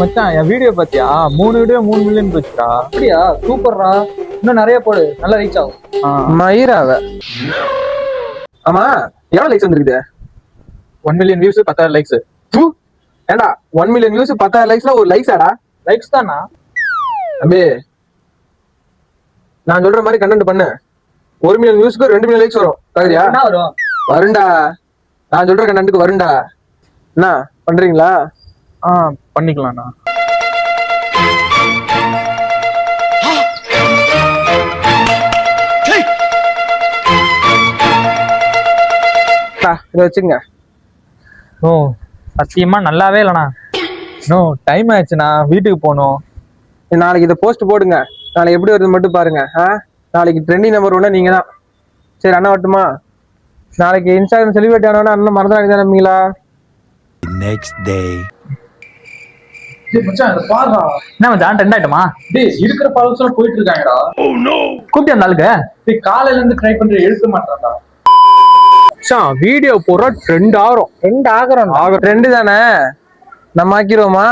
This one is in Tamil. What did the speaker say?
மச்சான் என் வீடியோ பாத்தியா 3 வீடியோ 3 மில்லியன் போச்சுடா. அப்படியா? சூப்பர்ரா, இன்னும் நிறைய போடு, நல்லா ரீச் ஆகும். மயிராவ. ஆமா, எவ்வளவு லைக்ஸ் வந்துருக்குது? 1 மில்லியன் வியூஸ் 10,000 லைக்ஸ். ஏண்டா 1 மில்லியன் வியூஸ் 10,000 லைக்ஸ்ல ஒரு லைக்ஸ் ஆடா? லைக்ஸ் தானா? அபே நான் சொல்ற மாதிரி கண்டென்ட் பண்ணு. 1 மில்லியன் வியூஸ்க்கு 2 மில்லியன் லைக்ஸ் வரும். தகுதியா? என்ன வரும்? வருண்டா, நான் சொல்ற கண்டென்ட்க்கு வருண்டா. என்ன பண்றீங்களா? பண்ணிக்கலாம்ண்ணா. இதை வச்சுங்க. ஓ சத்தியமா நல்லாவே இல்லண்ணா. நோ டைம் ஆயிடுச்சுண்ணா, வீட்டுக்கு போகணும். நாளைக்கு இதை போஸ்ட் போடுங்க. நாளைக்கு எப்படி வருது மட்டும் பாருங்க. நாளைக்கு ட்ரெண்டிங் நம்பர் 1 நீங்க தான். சரி அண்ணா வரட்டுமா? நாளைக்கு இன்ஸ்டாகிராம் செலிபிரேட் ஆனவனா அண்ணன் மறந்துடாங்க நம்பிங்களா? Next day. டேய் மச்சான், இத பாருடா. என்ன மச்சான் ட்ரெண்ட் ஆயிட்டுமா? டேய் இருக்கிற ஃபாலோவர்ஸ் எல்லாம் போயிட்டு இருக்காங்கடா. கூப்பிட்டு அந்த ஆளுக்கு. டேய் காலையில இருந்து ட்ரை பண்ற, எழுத மாட்டான்டா. வீடியோ போடுற ட்ரெண்ட் ஆகிறோம். ட்ரெண்ட் தானே, நம்ம ஆக்கிடுவோமா?